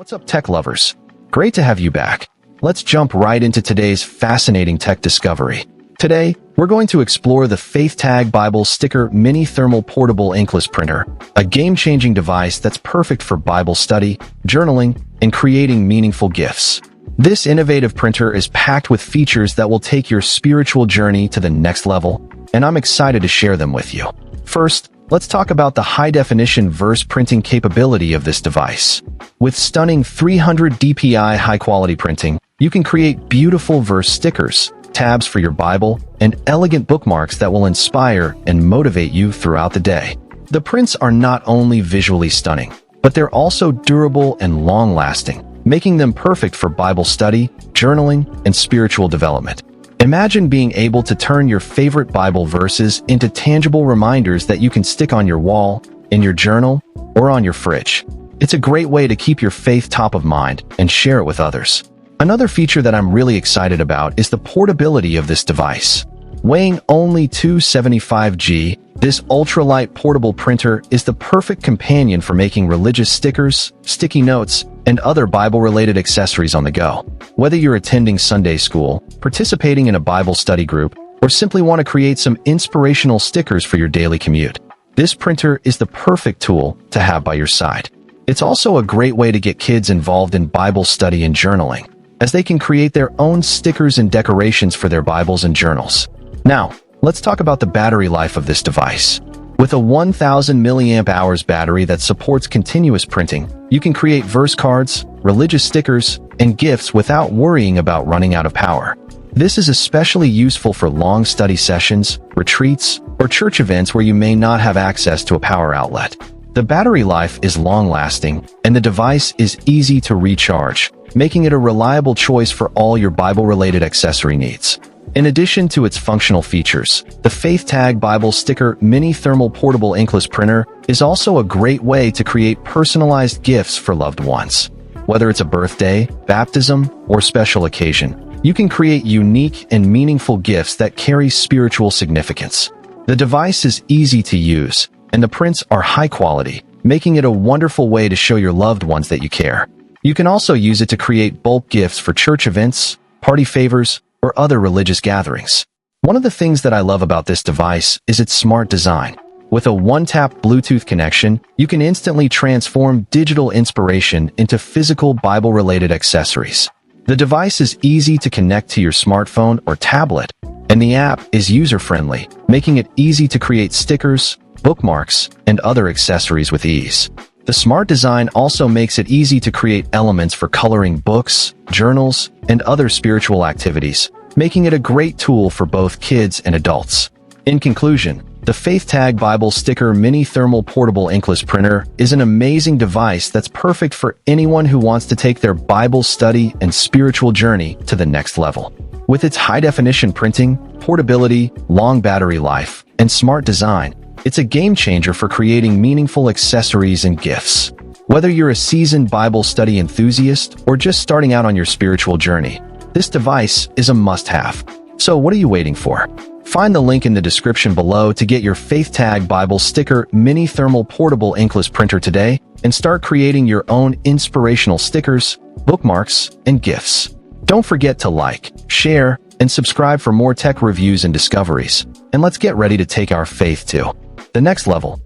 What's up, tech lovers? Great to have you back. Let's jump right into today's fascinating tech discovery. Today, we're going to explore the FaithTag Bible Sticker Mini Thermal Portable Inkless Printer, a game-changing device that's perfect for Bible study, journaling, and creating meaningful gifts. This innovative printer is packed with features that will take your spiritual journey to the next level, and I'm excited to share them with you. First, let's talk about the high-definition verse printing capability of this device. With stunning 300 dpi high-quality printing, you can create beautiful verse stickers, tabs for your Bible, and elegant bookmarks that will inspire and motivate you throughout the day. The prints are not only visually stunning, but they're also durable and long-lasting, making them perfect for Bible study, journaling, and spiritual development. Imagine being able to turn your favorite Bible verses into tangible reminders that you can stick on your wall, in your journal, or on your fridge. It's a great way to keep your faith top of mind and share it with others. Another feature that I'm really excited about is the portability of this device. Weighing only 275 g, this ultralight portable printer is the perfect companion for making religious stickers, sticky notes, and other Bible-related accessories on the go. Whether you're attending Sunday school, participating in a Bible study group, or simply want to create some inspirational stickers for your daily commute, this printer is the perfect tool to have by your side. It's also a great way to get kids involved in Bible study and journaling, as they can create their own stickers and decorations for their Bibles and journals. Now, let's talk about the battery life of this device. With a 1000 mAh battery that supports continuous printing, you can create verse cards, religious stickers, and gifts without worrying about running out of power. This is especially useful for long study sessions, retreats, or church events where you may not have access to a power outlet. The battery life is long-lasting, and the device is easy to recharge, making it a reliable choice for all your Bible-related accessory needs. In addition to its functional features, the FaithTag Bible Sticker Mini Thermal Portable Inkless Printer is also a great way to create personalized gifts for loved ones. Whether it's a birthday, baptism, or special occasion, you can create unique and meaningful gifts that carry spiritual significance. The device is easy to use, and the prints are high quality, making it a wonderful way to show your loved ones that you care. You can also use it to create bulk gifts for church events, party favors, or other religious gatherings. One of the things that I love about this device is its smart design. With a one-tap Bluetooth connection, you can instantly transform digital inspiration into physical Bible-related accessories. The device is easy to connect to your smartphone or tablet, and the app is user-friendly, making it easy to create stickers, bookmarks, and other accessories with ease. The smart design also makes it easy to create elements for coloring books, journals, and other spiritual activities, making it a great tool for both kids and adults. In conclusion, the FaithTag Bible Sticker Mini Thermal Portable Inkless Printer is an amazing device that's perfect for anyone who wants to take their Bible study and spiritual journey to the next level. With its high-definition printing, portability, long battery life, and smart design, it's a game-changer for creating meaningful accessories and gifts. Whether you're a seasoned Bible study enthusiast or just starting out on your spiritual journey, this device is a must-have. So what are you waiting for? Find the link in the description below to get your FaithTag Bible Sticker Mini Thermal Portable Inkless Printer today and start creating your own inspirational stickers, bookmarks, and gifts. Don't forget to like, share, and subscribe for more tech reviews and discoveries. And let's get ready to take our faith to the next level.